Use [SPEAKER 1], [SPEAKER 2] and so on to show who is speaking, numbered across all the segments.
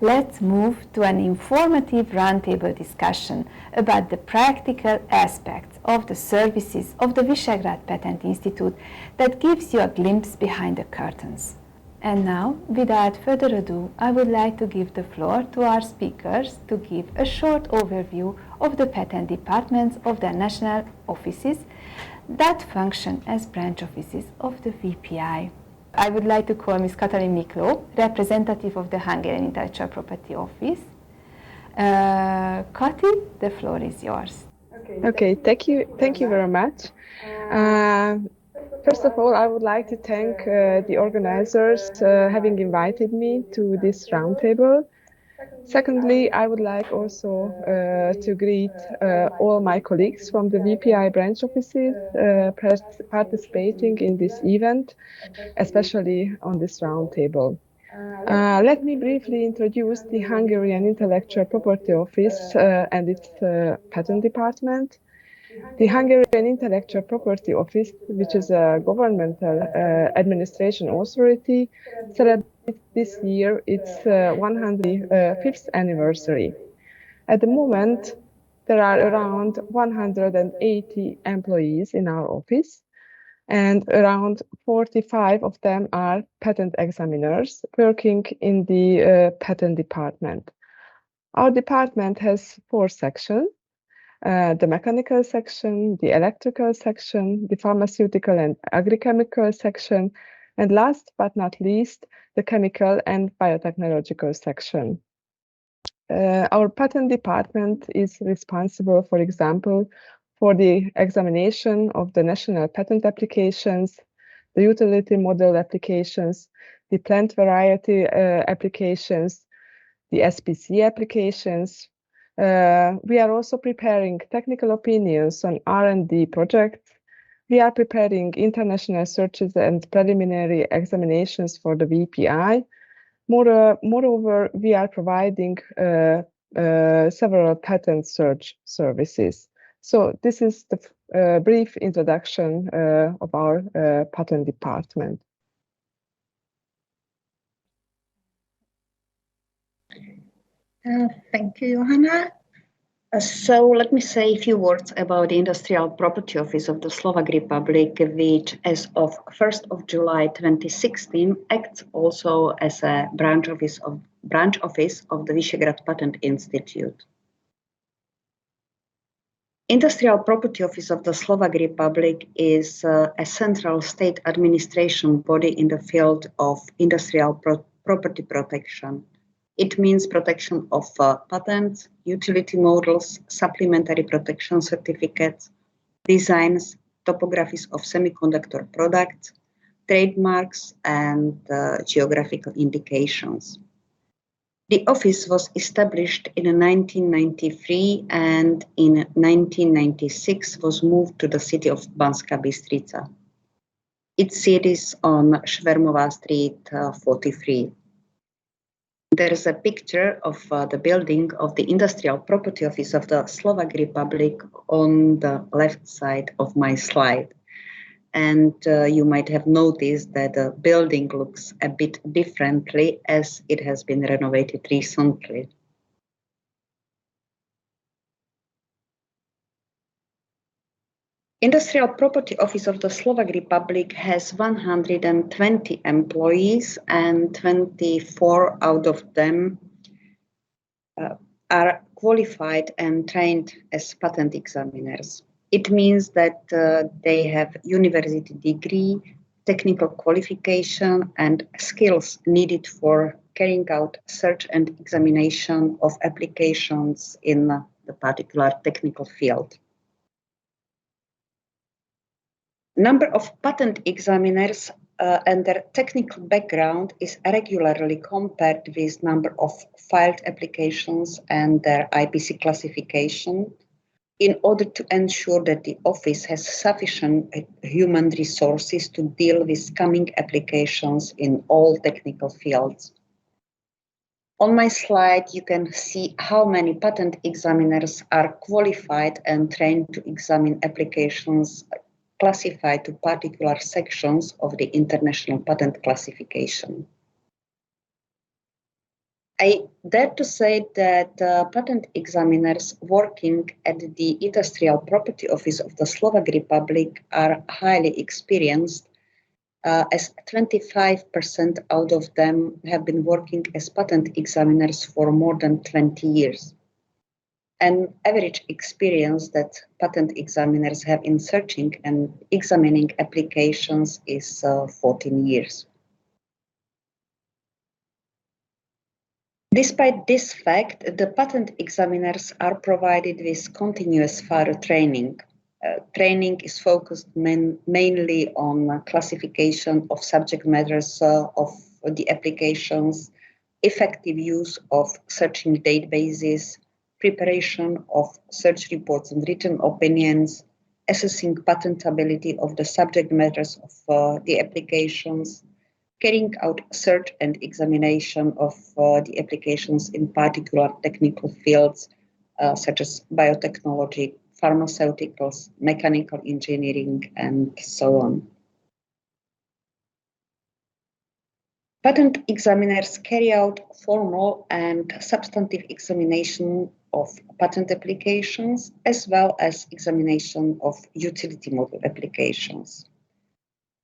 [SPEAKER 1] let's move to an informative roundtable discussion about the practical aspects of the services of the Visegrad Patent Institute that gives you a glimpse behind the curtains. And now, without further ado, I would like to give the floor to our speakers to give a short overview of the patent departments of the national offices that function as branch offices of the VPI. I would like to call Ms. Katalin MIKLÓ, representative of the Hungarian Intellectual Property Office. Kati, the floor is yours.
[SPEAKER 2] Okay, thank you very much. First of all, I would like to thank the organizers having invited me to this roundtable. Secondly, I would like also to greet all my colleagues from the VPI branch offices participating in this event, especially on this roundtable. Let me briefly introduce the Hungarian Intellectual Property Office and its patent department. The Hungarian Intellectual Property Office, which is a governmental administration authority, celebrates this year its 105th anniversary. At the moment, there are around 180 employees in our office, and around 45 of them are patent examiners working in the patent department. Our department has 4 sections. The mechanical section, the electrical section, the pharmaceutical and agrichemical section, and last but not least, the chemical and biotechnological section. Our patent department is responsible, for example, for the examination of the national patent applications, the utility model applications, the plant variety applications, the SPC applications. We are also preparing technical opinions on R&D projects. We are preparing international searches and preliminary examinations for the VPI. Moreover, we are providing several patent search services. So this is the brief introduction of our patent department.
[SPEAKER 3] Thank you, Johanna. So let me say a few words about the Industrial Property Office of the Slovak Republic, which as of 1st of July 2016 acts also as a branch office of the Visegrad Patent Institute. Industrial Property Office of the Slovak Republic is a central state administration body in the field of industrial property protection. It means protection of patents, utility models, supplementary protection certificates, designs, topographies of semiconductor products, trademarks, and geographical indications. The office was established in 1993 and in 1996 was moved to the city of Banská Bystrica. Its seat is on Švermová Street 43. There is a picture of the building of the Industrial Property Office of the Slovak Republic on the left side of my slide. And you might have noticed that the building looks a bit differently as it has been renovated recently. Industrial Property Office of the Slovak Republic has 120 employees, and 24 out of them are qualified and trained as patent examiners. It means that they have university degree, technical qualification, and skills needed for carrying out search and examination of applications in the particular technical field. Number of patent examiners and their technical background is regularly compared with number of filed applications and their IPC classification in order to ensure that the office has sufficient human resources to deal with coming applications in all technical fields. On my slide, you can see how many patent examiners are qualified and trained to examine applications classified to particular sections of the International Patent Classification. I dare to say that patent examiners working at the Industrial Property Office of the Slovak Republic are highly experienced, as 25% out of them have been working as patent examiners for more than 20 years. An average experience that patent examiners have in searching and examining applications is 14 years. Despite this fact, the patent examiners are provided with continuous further training. Training is focused mainly on classification of subject matters of the applications, effective use of searching databases, preparation of search reports and written opinions, assessing patentability of the subject matters of the applications, carrying out search and examination of the applications in particular technical fields such as biotechnology, pharmaceuticals, mechanical engineering, and so on. Patent examiners carry out formal and substantive examination of patent applications as well as examination of utility model applications.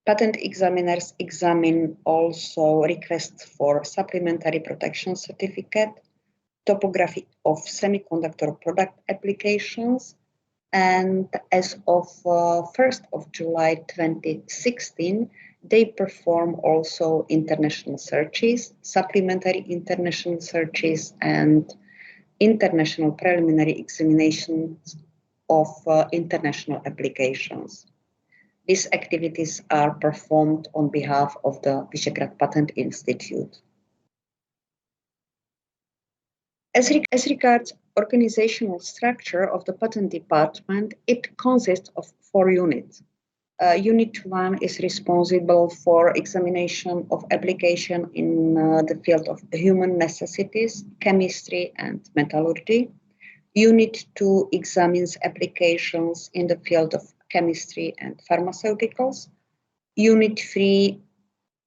[SPEAKER 3] Patent examiners examine also requests for supplementary protection certificate, topography of semiconductor product applications, and as of 1st of July 2016, they perform also international searches, supplementary international searches, and international preliminary examinations of international applications. These activities are performed on behalf of the Visegrad Patent Institute. As regards organizational structure of the patent department, it consists of 4 units. Unit 1 is responsible for examination of application in the field of human necessities, chemistry, and metallurgy. Unit 2 examines applications in the field of chemistry and pharmaceuticals. Unit 3,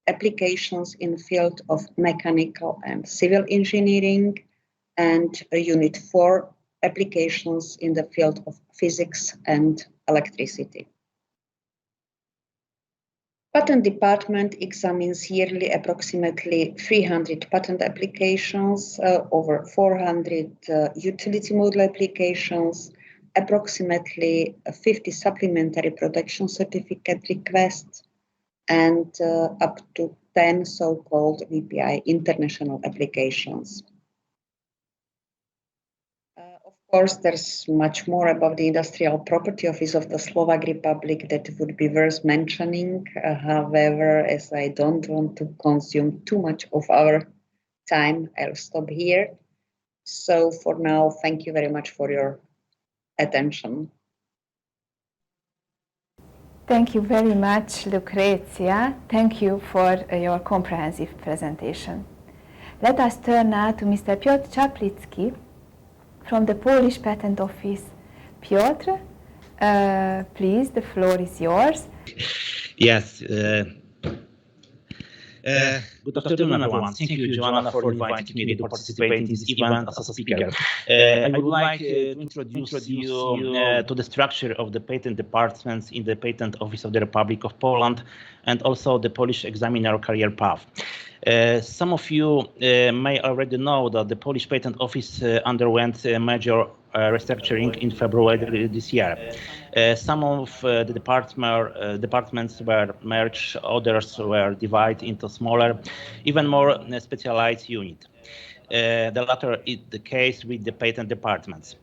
[SPEAKER 3] applications in the field of mechanical and civil engineering. And Unit 4, applications in the field of physics and electricity. Patent department examines yearly approximately 300 patent applications, over 400 utility model applications, approximately 50 supplementary protection certificate requests, and up to 10 so-called VPI international applications. Of course, there's much more about the Industrial Property Office of the Slovak Republic that would be worth mentioning. However, as I don't want to consume too much of our time, I'll stop here. So for now, thank you very much for your attention.
[SPEAKER 1] Thank you very much, Lukrécia. Thank you for your comprehensive presentation. Let us turn now to Mr. Piotr CZAPLICKI from the Polish Patent Office. Piotr, please, the floor is yours.
[SPEAKER 4] Yes. Good afternoon, everyone. Thank you, Johanna, for inviting me to participate in this event as a speaker. I would like to introduce you to the structure of the patent departments in the Patent Office of the Republic of Poland and also the Polish examiner career path. Some of you may already know that the Polish Patent Office underwent a major restructuring in February this year. Some of the departments were merged, others were divided into smaller, even more specialized units. The latter is the case with the patent departments.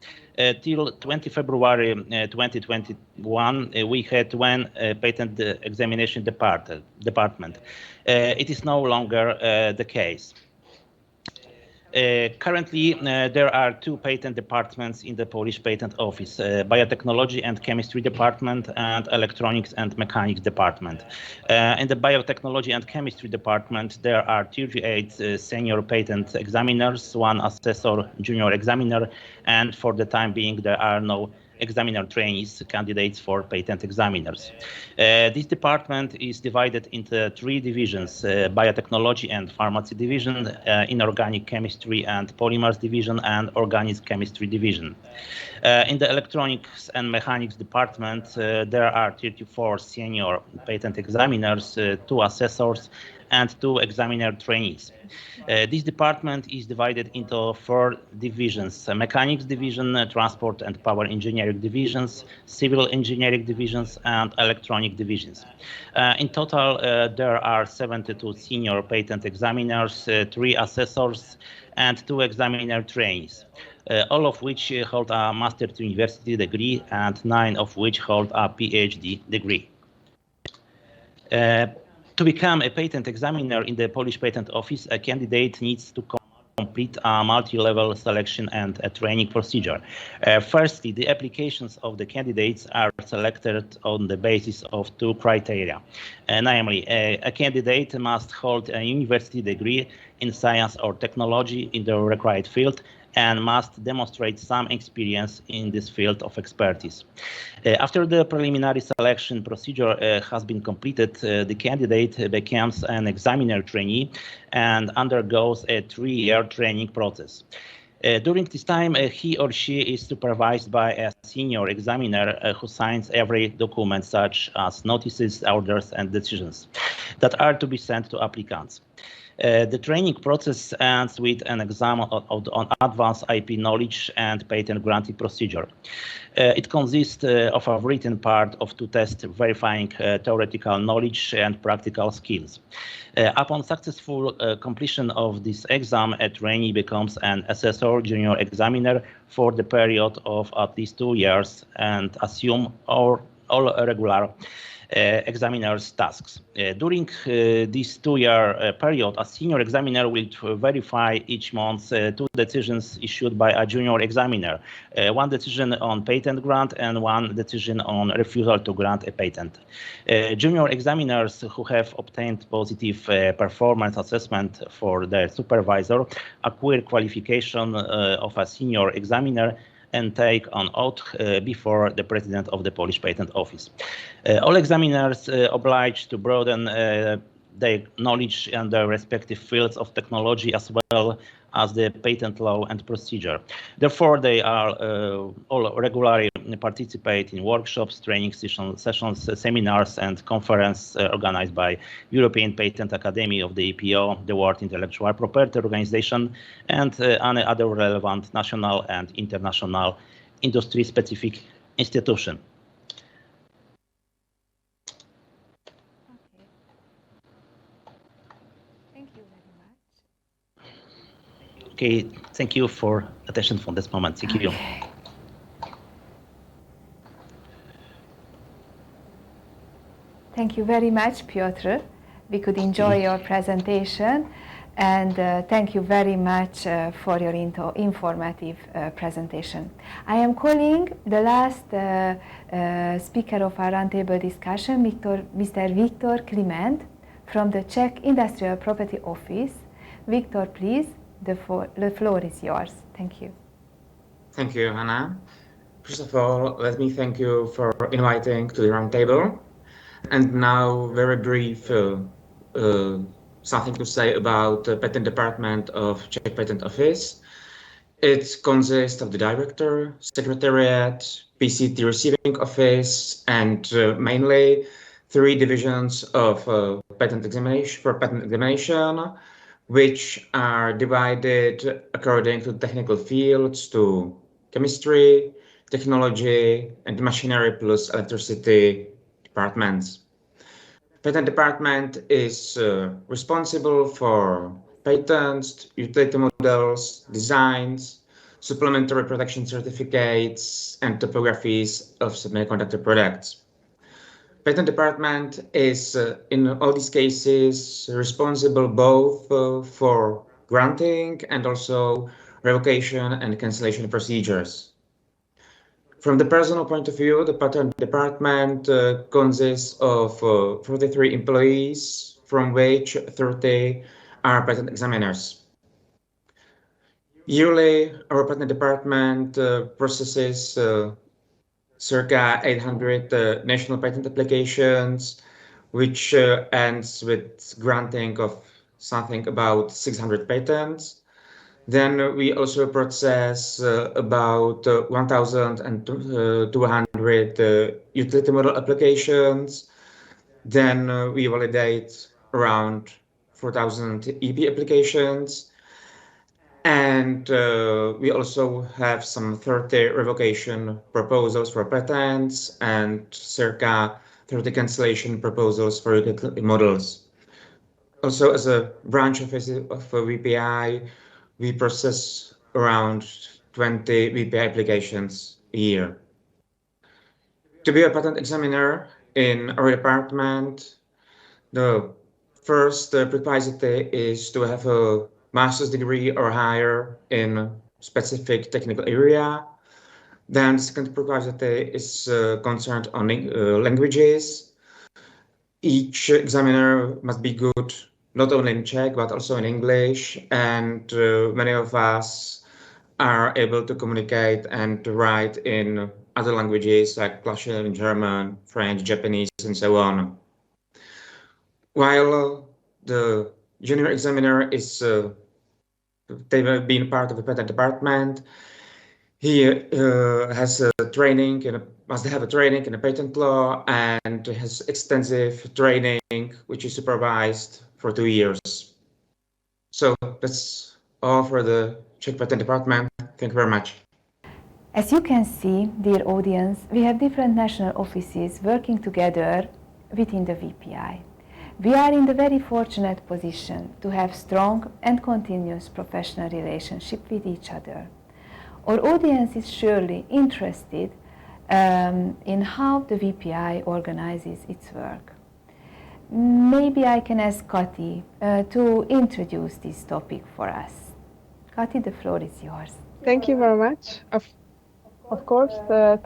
[SPEAKER 4] Till 20 February 2021, we had one patent examination department. It is no longer the case. Currently, there are 2 patent departments in the Polish Patent Office, Biotechnology and Chemistry Department and Electronics and Mechanics Department. In the Biotechnology and Chemistry Department, there are 38 senior patent examiners, 1 assessor junior examiner, and for the time being, there are no examiner trainees, candidates for patent examiners. This department is divided into 3 divisions: biotechnology and pharmacy division, inorganic chemistry and polymers division, and organic chemistry division. In the electronics and mechanics department, there are 34 senior patent examiners, 2 assessors, and 2 examiner trainees. This department is divided into 4 divisions: mechanics division, transport and power engineering divisions, civil engineering divisions, and electronic divisions. In total, there are 72 senior patent examiners, 3 assessors, and 2 examiner trainees, all of which hold a master's university degree and 9 of which hold a PhD degree. To become a patent examiner in the Polish Patent Office, a candidate needs to complete a multi-level selection and a training procedure. Firstly, the applications of the candidates are selected on the basis of 2 criteria. Namely, a candidate must hold a university degree in science or technology in the required field and must demonstrate some experience in this field of expertise. After the preliminary selection procedure has been completed, the candidate becomes an examiner trainee and undergoes a 3-year training process. During this time, he or she is supervised by a senior examiner who signs every document, such as notices, orders, and decisions that are to be sent to applicants. The training process ends with an exam on advanced IP knowledge and patent granting procedure. It consists of a written part of 2 tests verifying theoretical knowledge and practical skills. Upon successful completion of this exam, a trainee becomes an assessor junior examiner for the period of at least 2 years and assume all regular examiner's tasks. During this 2-year period, a senior examiner will verify each month 2 decisions issued by a junior examiner, 1 decision on patent grant and 1 decision on refusal to grant a patent. Junior examiners who have obtained positive performance assessment for their supervisor acquire qualification of a senior examiner and take on oath before the President of the Polish Patent Office. All examiners obliged to broaden their knowledge in their respective fields of technology as well as the patent law and procedure. Therefore, they are all regularly participate in workshops, training sessions, seminars, and conferences organized by European Patent Academy of the EPO, the World Intellectual Property Organization, and any other relevant national and international industry-specific institution. Okay, thank you for attention for this moment. Thank you.
[SPEAKER 1] Thank you very much, Piotr. We could enjoy your presentation, and thank you very much for your informative presentation. I am calling the last speaker of our roundtable discussion, Mr. Viktor KLIMENT from the Czech Industrial Property Office. Viktor, please. The floor is yours. Thank you.
[SPEAKER 5] Thank you, Johanna. First of all, let me thank you for inviting to the roundtable. And now, very brief, something to say about the Patent Department of Czech Patent Office. It consists of the Director, Secretariat, PCT Receiving Office, and mainly 3 divisions of patent examination, which are divided according to technical fields to chemistry, technology, and machinery plus electricity departments. Patent department is responsible for patents, utility models, designs, supplementary protection certificates, and topographies of semiconductor products. Patent department is, in all these cases, responsible both for granting and also revocation and cancellation procedures. From the personal point of view, the patent department consists of 43 employees, from which 30 are patent examiners. Yearly, our patent department processes circa 800 national patent applications, which ends with granting of something about 600 patents. Then we also process about 1,200 utility model applications. Then we validate around 4,000 EP applications. And we also have some 30 revocation proposals for patents and circa 30 cancellation proposals for utility models. Also, as a branch office of VPI, we process around 20 VPI applications a year. To be a patent examiner in our department, the first prerequisite is to have a master's degree or higher in a specific technical area. Then the second prerequisite is concerned on languages. Each examiner must be good not only in Czech but also in English, and many of us are able to communicate and write in other languages like Russian, German, French, Japanese, and so on. While the junior examiner is being part of the patent department, he has a training must have a training in a patent law and has extensive training which is supervised for 2 years. So that's all for the Czech patent department. Thank you very much.
[SPEAKER 1] As you can see, dear audience, we have different national offices working together within the VPI. We are in the very fortunate position to have strong and continuous professional relationship with each other. Our audience is surely interested in how the VPI organizes its work. Maybe I can ask Kati to introduce this topic for us. Kati, the floor is yours.
[SPEAKER 2] Thank you very much. Of course,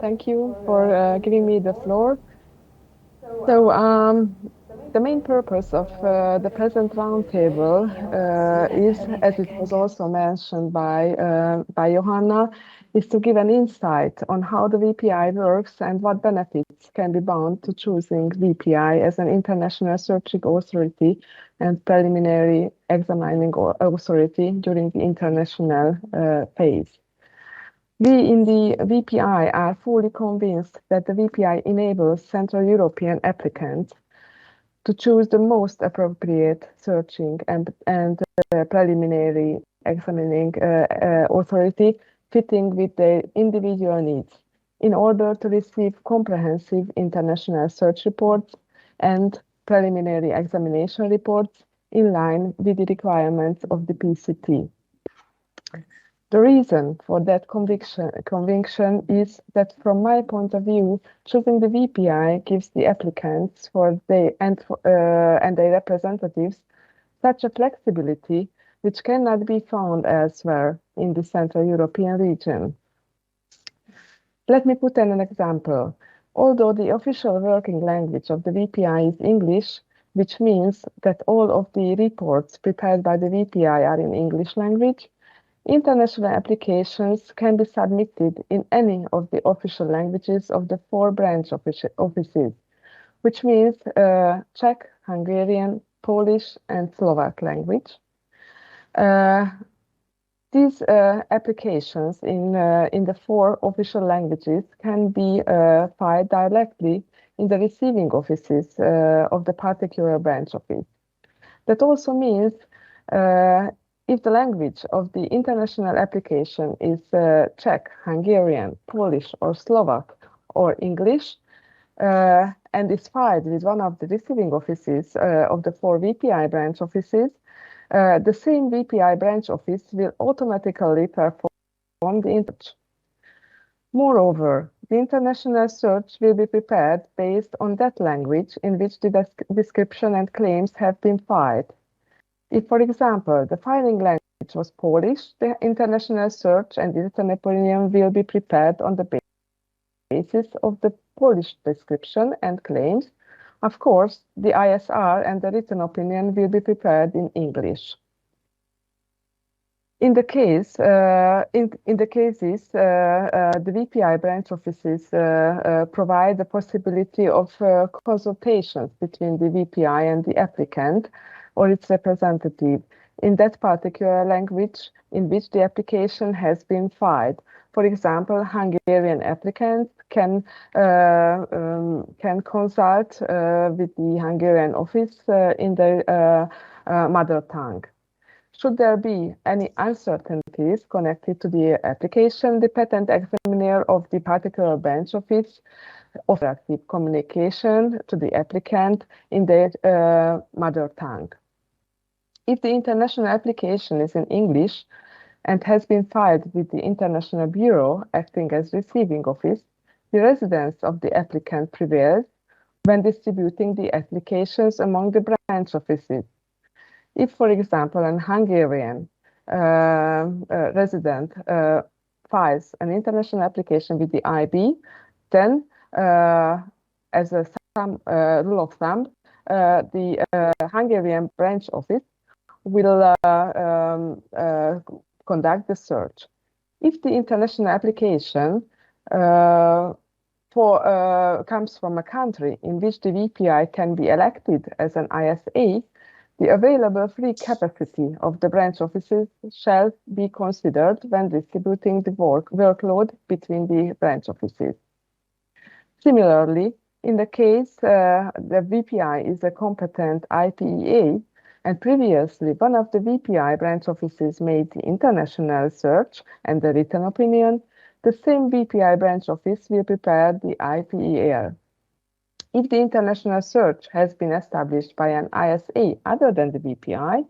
[SPEAKER 2] thank you for giving me the floor. So, the main purpose of the present roundtable is, as it was also mentioned by Johanna, is to give an insight on how the VPI works and what benefits can be bound to choosing VPI as an international searching authority and preliminary examining authority during the international phase. We in the VPI are fully convinced that the VPI enables Central European applicants to choose the most appropriate searching and preliminary examining authority fitting with their individual needs in order to receive comprehensive international search reports and preliminary examination reports in line with the requirements of the PCT. The reason for that conviction is that, from my point of view, choosing the VPI gives the applicants and their representatives such a flexibility which cannot be found elsewhere in the Central European region. Let me put an example. Although the official working language of the VPI is English, which means that all of the reports prepared by the VPI are in English language, international applications can be submitted in any of the official languages of the 4 branch offices, which means Czech, Hungarian, Polish, and Slovak language. These applications in the 4 official languages can be filed directly in the receiving offices of the particular branch office. That also means if the language of the international application is Czech, Hungarian, Polish, or Slovak, or English, and is filed with one of the receiving offices of the 4 VPI branch offices, the same VPI branch office will automatically perform the search. Moreover, the international search will be prepared based on that language in which the description and claims have been filed. If, for example, the filing language was Polish, the international search and written opinion will be prepared on the basis of the Polish description and claims. Of course, the ISR and the written opinion will be prepared in English. In the cases, the VPI branch offices provide the possibility of consultations between the VPI and the applicant or its representative in that particular language in which the application has been filed. For example, Hungarian applicants can consult with the Hungarian office in their mother tongue. Should there be any uncertainties connected to the application, the patent examiner of the particular branch office offers active communication to the applicant in their mother tongue. If the international application is in English and has been filed with the International Bureau acting as receiving office, the residence of the applicant prevails when distributing the applications among the branch offices. If, for example, an Hungarian resident files an international application with the IB, then, as a rule of thumb, the Hungarian branch office will conduct the search. If the international application comes from a country in which the VPI can be elected as an ISA, the available free capacity of the branch offices shall be considered when distributing the workload between the branch offices. Similarly, in the case the VPI is a competent IPEA, and previously one of the VPI branch offices made the international search and the written opinion, the same VPI branch office will prepare the IPEA. If the international search has been established by an ISA other than the VPI,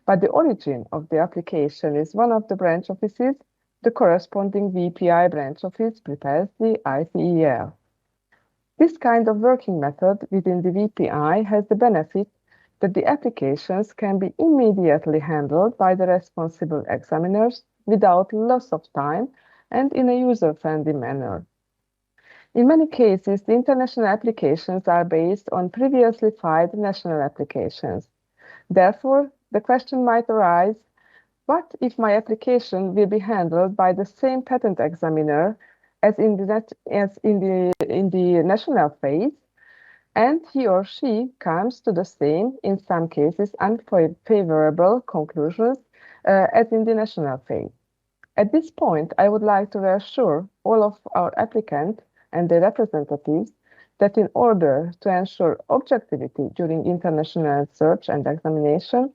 [SPEAKER 2] but the origin of the application is one of the branch offices, the corresponding VPI branch office prepares the IPEA. This kind of working method within the VPI has the benefit that the applications can be immediately handled by the responsible examiners without loss of time and in a user-friendly manner. In many cases, the international applications are based on previously filed national applications. Therefore, the question might arise, what if my application will be handled by the same patent examiner as in the national phase, and he or she comes to the same, in some cases, unfavorable conclusions as in the national phase? At this point, I would like to reassure all of our applicants and their representatives that in order to ensure objectivity during international search and examination,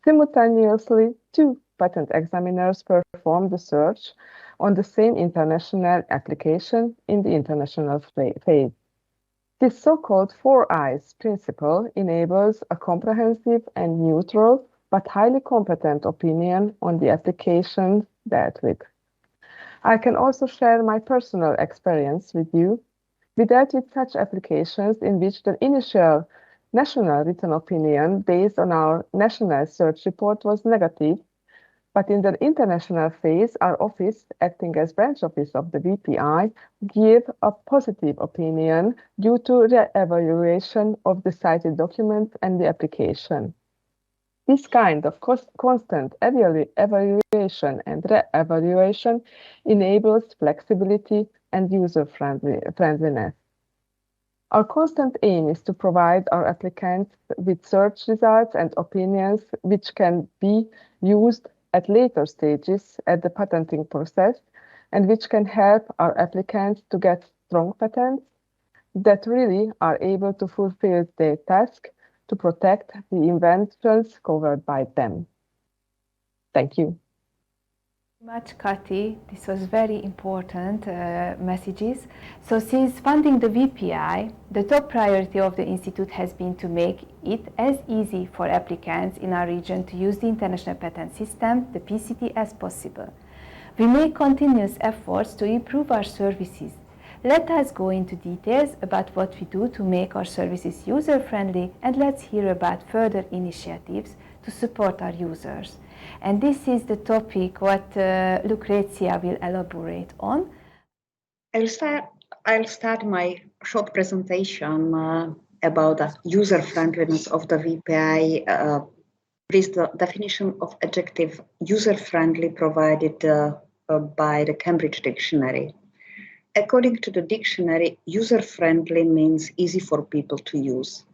[SPEAKER 2] simultaneously two patent examiners perform the search on the same international application in the international phase. This so-called 4 eyes principle enables a comprehensive and neutral but highly competent opinion on the application dealt with. I can also share my personal experience with you. We dealt with such applications in which the initial national written opinion based on our national search report was negative, but in the international phase, our office, acting as branch office of the VPI, gave a positive opinion due to the evaluation of the cited document and the application. This kind of constant evaluation and re-evaluation enables flexibility and user-friendliness. Our constant aim is to provide our applicants with search results and opinions which can be used at later stages at the patenting process and which can help our applicants to get strong patents that really are able to fulfill their task to protect the inventions covered by them. Thank you.
[SPEAKER 1] Much, Kati. This was very important messages. So since funding the VPI, the top priority of the Institute has been to make it as easy for applicants in our region to use the International Patent System, the PCT, as possible. We make continuous efforts to improve our services. Let us go into details about what we do to make our services user-friendly, and let's hear about further initiatives to support our users. And this is the topic what Lukrécia will elaborate on.
[SPEAKER 3] I'll start my short presentation about the user-friendliness of the VPI with the definition of adjective user-friendly provided by the Cambridge Dictionary. According to the dictionary, user-friendly means easy for people to use.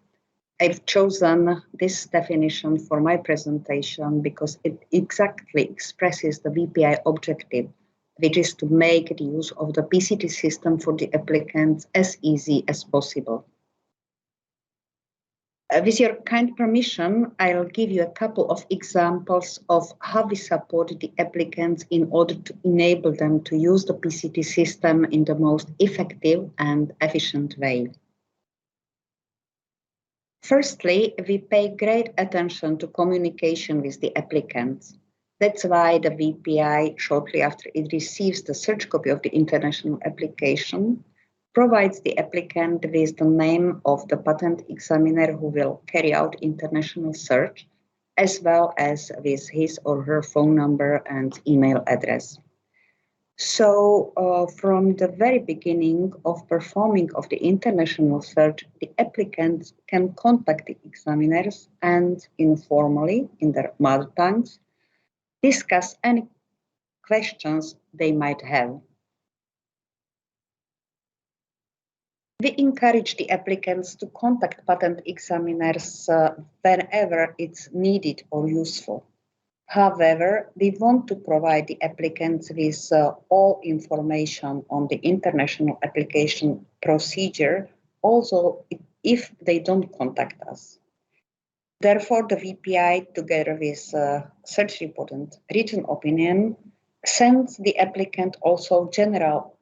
[SPEAKER 3] I've chosen this definition for my presentation because it exactly expresses the VPI objective, which is to make the use of the PCT system for the applicants as easy as possible. With your kind permission, I'll give you a couple of examples of how we support the applicants in order to enable them to use the PCT system in the most effective and efficient way. Firstly, we pay great attention to communication with the applicants. That's why the VPI, shortly after it receives the search copy of the international application, provides the applicant with the name of the patent examiner who will carry out international search, as well as with his or her phone number and email address. So from the very beginning of performing of the international search, the applicants can contact the examiners and informally, in their mother tongues, discuss any questions they might have. We encourage the applicants to contact patent examiners whenever it's needed or useful. However, we want to provide the applicants with all information on the international application procedure, also if they don't contact us. Therefore, the VPI, together with search report and written opinion, sends the applicant also general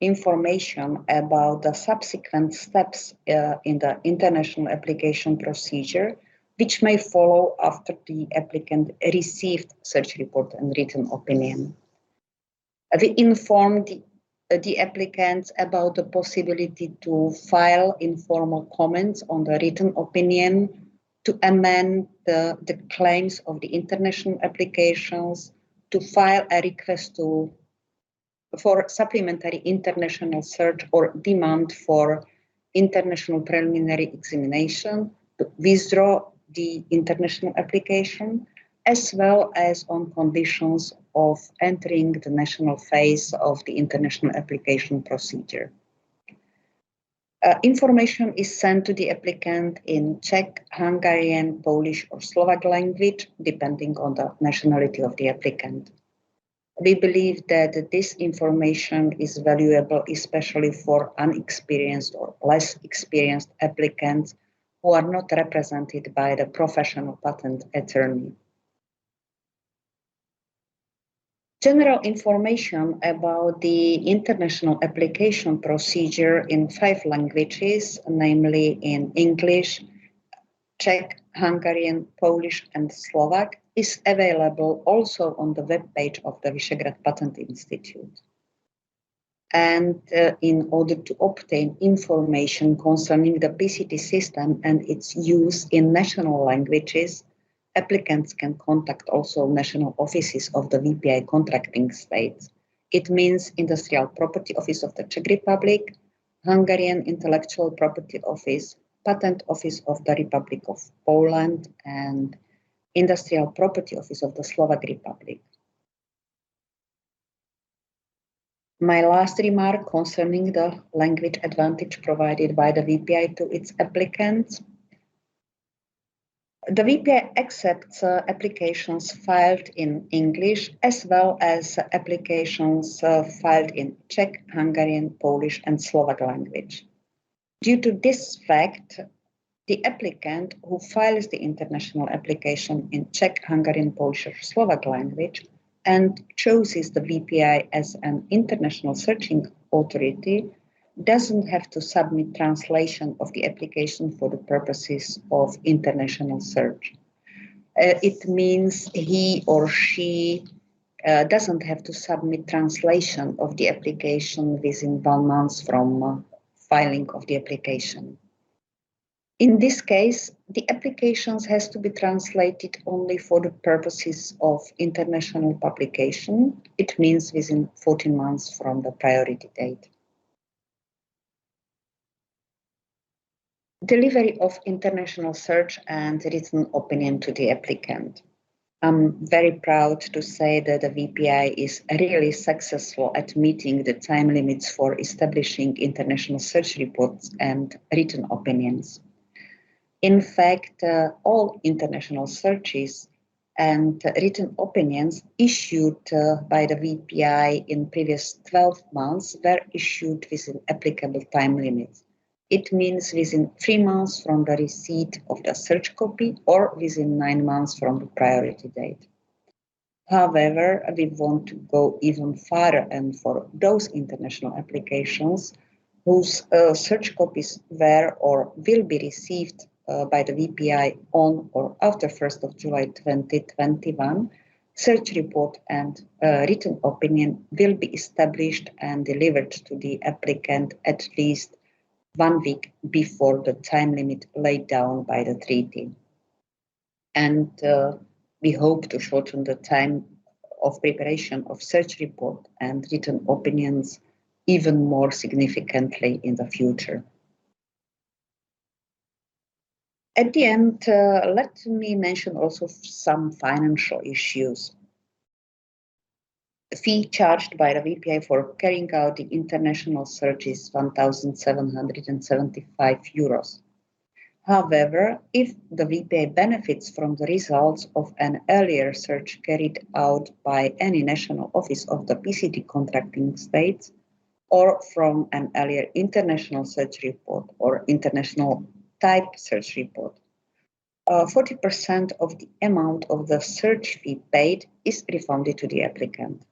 [SPEAKER 3] information about the subsequent steps in the international application procedure, which may follow after the applicant received search report and written opinion. We inform the applicants about the possibility to file informal comments on the written opinion, to amend the claims of the international applications, to file a request for supplementary international search or demand for international preliminary examination, to withdraw the international application, as well as on conditions of entering the national phase of the international application procedure. Information is sent to the applicant in Czech, Hungarian, Polish, or Slovak language, depending on the nationality of the applicant. We believe that this information is valuable, especially for unexperienced or less experienced applicants who are not represented by the professional patent attorney. General information about the international application procedure in 5 languages, namely in English, Czech, Hungarian, Polish, and Slovak, is available also on the webpage of the Vyšehrad Patent Institute. And in order to obtain information concerning the PCT system and its use in national languages, applicants can contact also national offices of the VPI contracting states. It means Industrial Property Office of the Czech Republic, Hungarian Intellectual Property Office, Patent Office of the Republic of Poland, and Industrial Property Office of the Slovak Republic. My last remark concerning the language advantage provided by the VPI to its applicants. The VPI accepts applications filed in English as well as applications filed in Czech, Hungarian, Polish, and Slovak language. Due to this fact, the applicant who files the international application in Czech, Hungarian, Polish, or Slovak language and chooses the VPI as an international searching authority doesn't have to submit translation of the application for the purposes of international search. It means he or she doesn't have to submit translation of the application within 1 month from filing of the application. In this case, the applications has to be translated only for the purposes of international publication. It means within 14 months from the priority date. Delivery of international search and written opinion to the applicant. I'm very proud to say that the VPI is really successful at meeting the time limits for establishing international search reports and written opinions. In fact, all international searches and written opinions issued by the VPI in previous 12 months were issued within applicable time limits. It means within 3 months from the receipt of the search copy or within 9 months from the priority date. However, we want to go even farther, and for those international applications whose search copies were or will be received by the VPI on or after 1st of July 2021, search report and written opinion will be established and delivered to the applicant at least 1 week before the time limit laid down by the treaty. And we hope to shorten the time of preparation of search report and written opinions even more significantly in the future. At the end, let me mention also some financial issues. The fee charged by the VPI for carrying out the international search is 1,775 euros. However, if the VPI benefits from the results of an earlier search carried out by any national office of the PCT contracting states, or from an earlier international search report or international type search report, 40% of the amount of the search fee paid is refunded to the applicant.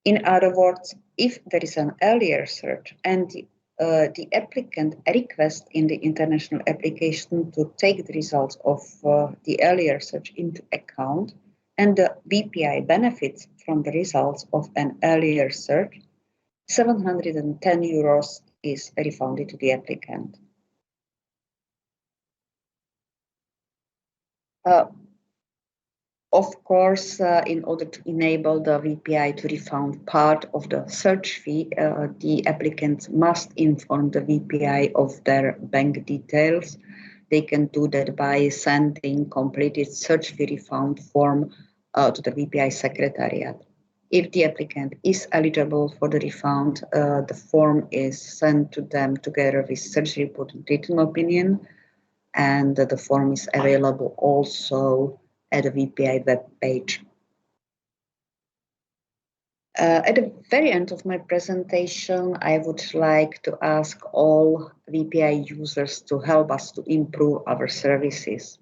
[SPEAKER 3] In other words, if there is an earlier search and the applicant requests in the international application to take the results of the earlier search into account, and the VPI benefits from the results of an earlier search, 710 euros is refunded to the applicant. Of course, in order to enable the VPI to refund part of the search fee, the applicants must inform the VPI of their bank details. They can do that by sending completed search fee refund form to the VPI secretariat. If the applicant is eligible for the refund, the form is sent to them together with search report and written opinion, and the form is available also at the VPI web page. At the very end of my presentation, I would like to ask all VPI users to help us to improve our services.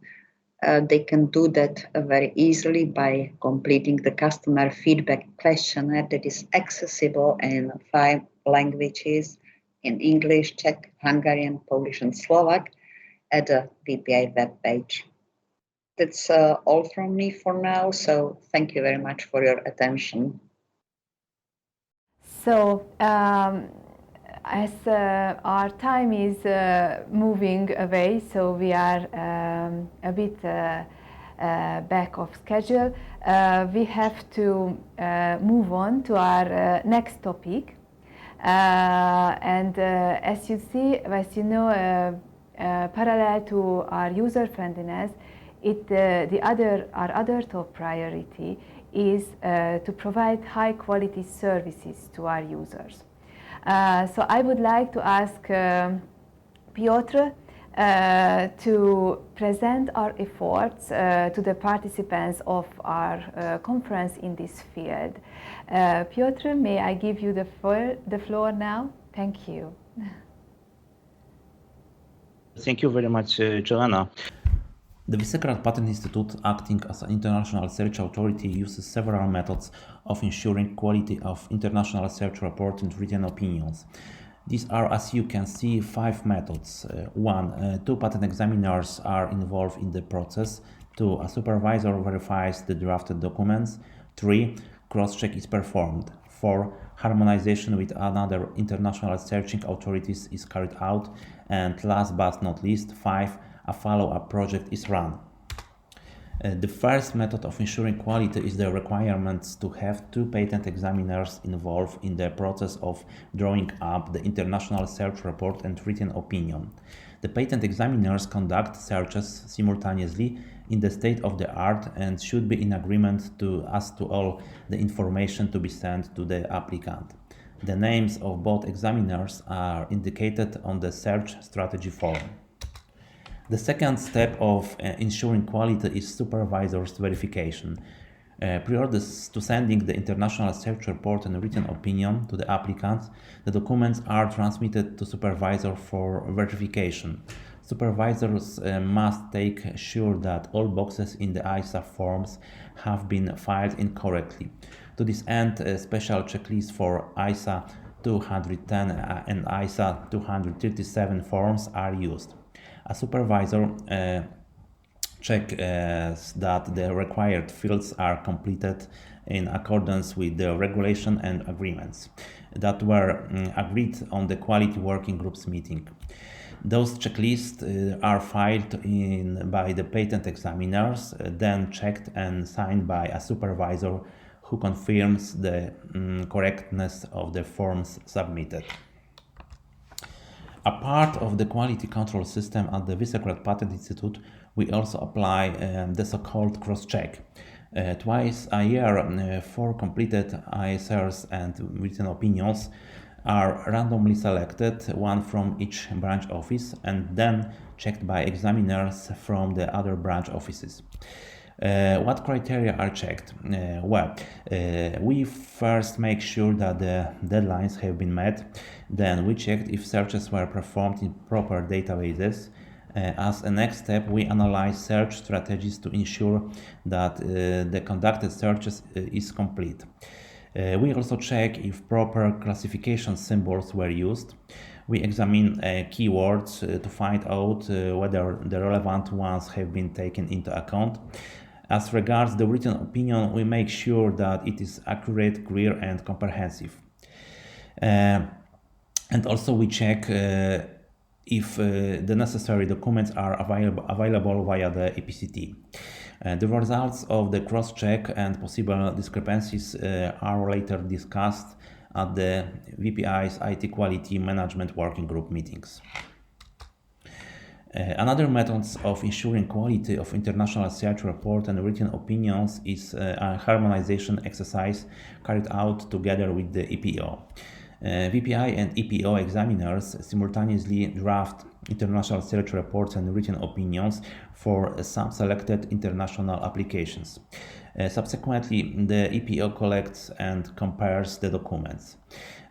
[SPEAKER 3] They can do that very easily by completing the customer feedback questionnaire that is accessible in 5 languages, in English, Czech, Hungarian, Polish, and Slovak, at the VPI web page. That's all from me for now, so thank you very much for your attention.
[SPEAKER 1] So, as our time is moving away, so we are a bit back of schedule, we have to move on to our next topic. And as you see, as you know, parallel to our user-friendliness, our other top priority is to provide high-quality services to our users. So I would like to ask Piotr to present our efforts to the participants of our conference in this field. Piotr, may I give you the floor now? Thank you.
[SPEAKER 4] Thank you very much, Johanna.
[SPEAKER 6] The Visegrad Patent Institute, acting as an international search authority, uses several methods of ensuring quality of international search report and written opinions. These are, as you can see, 5 methods. 1. 2 patent examiners are involved in the process. 2. A supervisor verifies the drafted documents. 3. Cross-check is performed. 4. Harmonization with another international searching authorities is carried out. And last but not least, 5. A follow-up project is run. The first method of ensuring quality is the requirements to have 2 patent examiners involved in the process of drawing up the international search report and written opinion. The patent examiners conduct searches simultaneously in the state-of-the-art and should be in agreement as to all the information to be sent to the applicant. The names of both examiners are indicated on the search strategy form. The second step of ensuring quality is supervisor's verification. Prior to sending the international search report and written opinion to the applicant, the documents are transmitted to supervisor for verification. Supervisors must take sure that all boxes in the ISA forms have been filed incorrectly. To this end, a special checklist for ISA 210 and ISA 237 forms are used. A supervisor checks that the required fields are completed in accordance with the regulation and agreements that were agreed on the Quality Working Group's meeting. Those checklists are filed by the patent examiners, then checked and signed by a supervisor who confirms the correctness of the forms submitted. A part of the quality control system at the Visegrad Patent Institute, we also apply the so-called cross-check. Twice a year, 4 completed ISRs and written opinions are randomly selected, one from each branch office, and then checked by examiners from the other branch offices. What criteria are checked? We first make sure that the deadlines have been met. Then we checked if searches were performed in proper databases. As a next step, we analyze search strategies to ensure that the conducted searches is complete. We also check if proper classification symbols were used. We examine keywords to find out whether the relevant ones have been taken into account. As regards the written opinion, we make sure that it is accurate, clear, and comprehensive. And also we check if the necessary documents are available via the PCT. The results of the cross-check and possible discrepancies are later discussed at the VPI's IT Quality Management Working Group meetings. Another method of ensuring quality of international search report and written opinions is a harmonization exercise carried out together with the EPO. VPI and EPO examiners simultaneously draft international search reports and written opinions for some selected international applications. Subsequently, the EPO collects and compares the documents.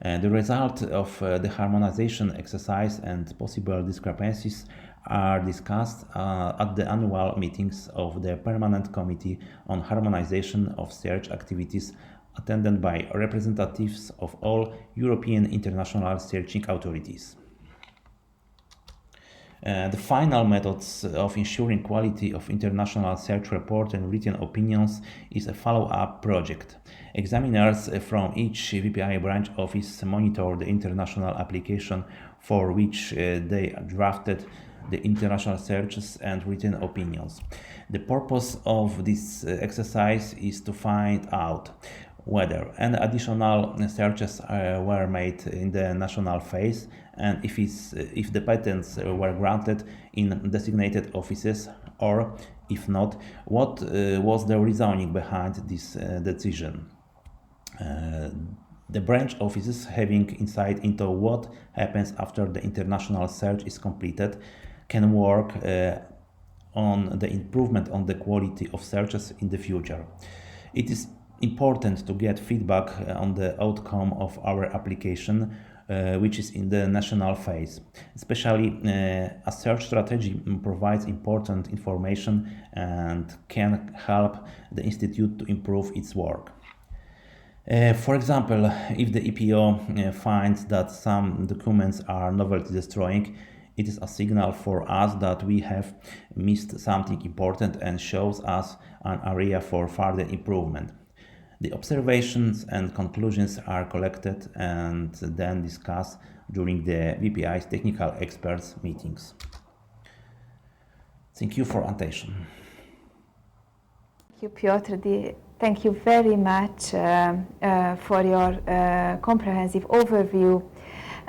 [SPEAKER 6] The result of the harmonization exercise and possible discrepancies are discussed at the annual meetings of the Permanent Committee on Harmonization of Search Activities, attended by representatives of all European international searching authorities. The final methods of ensuring quality of international search report and written opinions is a follow-up project. Examiners from each VPI branch office monitor the international application for which they drafted the international searches and written opinions. The purpose of this exercise is to find out whether any additional searches were made in the national phase, and if the patents were granted in designated offices, or if not, what was the reasoning behind this decision. The branch offices, having insight into what happens after the international search is completed, can work on the improvement on the quality of searches in the future. It is important to get feedback on the outcome of our application, which is in the national phase. Especially a search strategy provides important information and can help the institute to improve its work. For example, if the EPO finds that some documents are novelty destroying, it is a signal for us that we have missed something important and shows us an area for further improvement. The observations and conclusions are collected and then discussed during the VPI's technical experts meetings. Thank you for attention.
[SPEAKER 1] Thank you, Piotr. Thank you very much for your comprehensive overview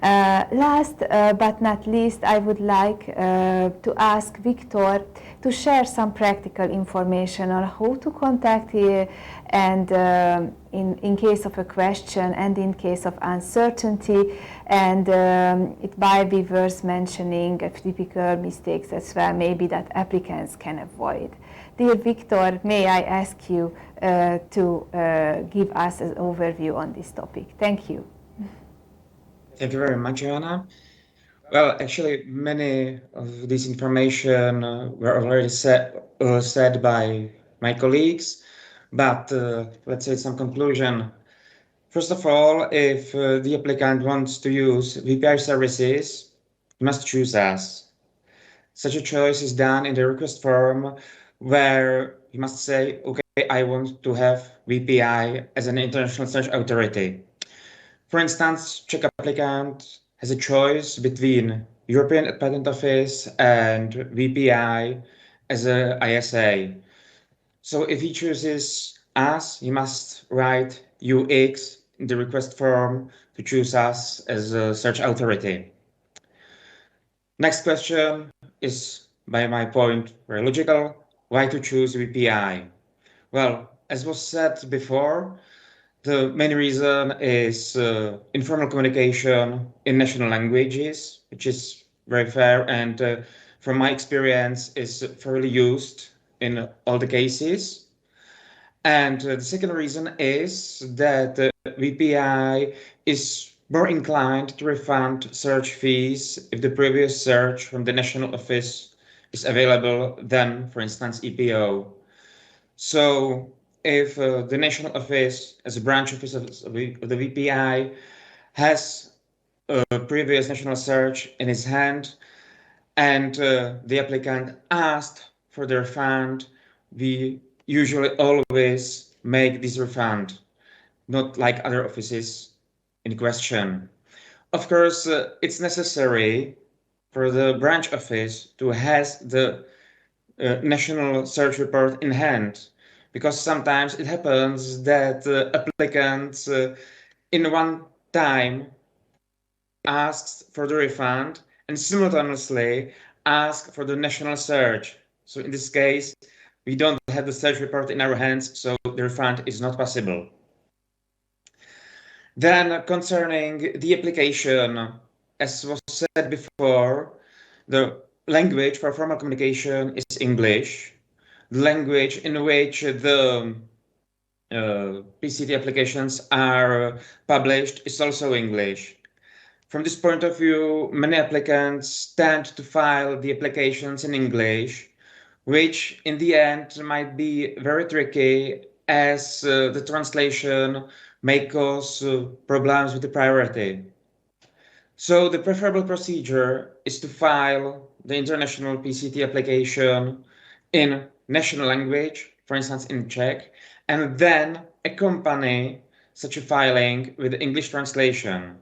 [SPEAKER 1] Last but not least, I would like to ask Viktor to share some practical information on how to contact here and in case of a question and in case of uncertainty, and it might be worth mentioning typical mistakes as well, maybe that applicants can avoid. Dear Viktor, may I ask you to give us an overview on this topic? Thank you.
[SPEAKER 5] Thank you very much, Johanna. Well, actually, many of this information were already said by my colleagues, but let's say some conclusion. First of all, if the applicant wants to use VPI services, he must choose us. Such a choice is done in the request form, where he must say, okay, I want to have VPI as an international search authority. For instance, Czech applicant has a choice between European Patent Office and VPI as a ISA. So if he chooses us, he must write UX in the request form to choose us as a search authority. Next question is, by my point, very logical. Why to choose VPI? Well, as was said before, the main reason is informal communication in national languages, which is very fair and from my experience is fairly used in all the cases. And the second reason is that VPI is more inclined to refund search fees if the previous search from the national office is available than, for instance, EPO. So if the national office, as a branch office of the VPI, has a previous national search in his hand and the applicant asked for the refund, we usually always make this refund, not like other offices in question. Of course, it's necessary for the branch office to have the national search report in hand, because sometimes it happens that applicants in one time asks for the refund and simultaneously ask for the national search. So in this case, we don't have the search report in our hands, so the refund is not possible. Then concerning the application, as was said before, the language for formal communication is English. The language in which the PCT applications are published is also English. From this point of view, many applicants tend to file the applications in English, which in the end might be very tricky, as the translation may cause problems with the priority. So the preferable procedure is to file the international PCT application in national language, for instance in Czech, and then accompany such a filing with English translation.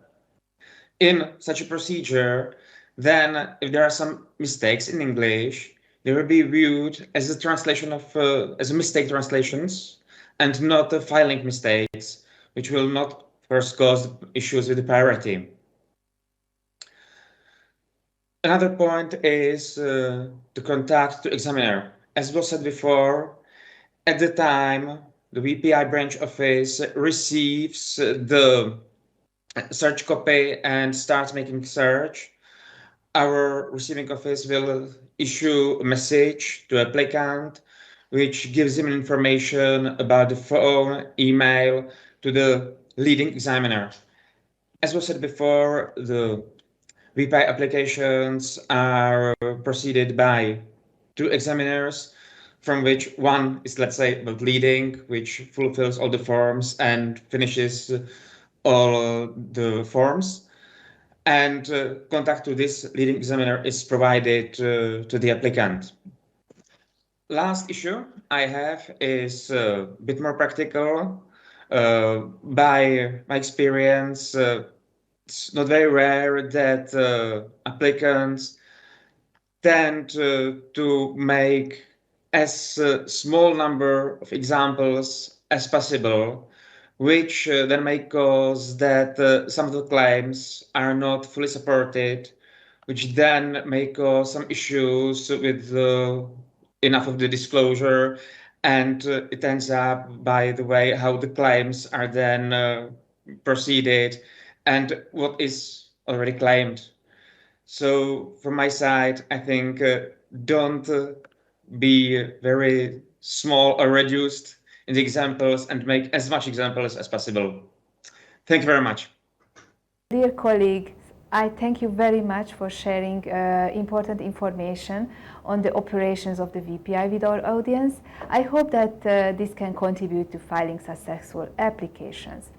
[SPEAKER 5] In such a procedure, then if there are some mistakes in English, they will be viewed as a translation of as a mistake translations and not filing mistakes, which will not first cause issues with the priority. Another point is to contact the examiner. As was said before, at the time the VPI branch office receives the search copy and starts making search, our receiving office will issue a message to applicant which gives him information about the phone, email to the leading examiner. As was said before, the VPI applications are preceded by two examiners, from which one is, let's say, about leading, which fulfills all the forms and finishes all the forms. And contact to this leading examiner is provided to the applicant. Last issue I have is a bit more practical. By my experience, it's not very rare that applicants tend to make as small number of examples as possible, which then may cause that some of the claims are not fully supported, which then may cause some issues with enough of the disclosure, and it ends up by the way how the claims are then proceeded and what is already claimed. So from my side, I think don't be very small or reduced in the examples and make as much examples as possible. Thank you very much.
[SPEAKER 1] Dear colleagues, I thank you very much for sharing important information on the operations of the VPI with our audience. I hope that this can contribute to filing successful applications.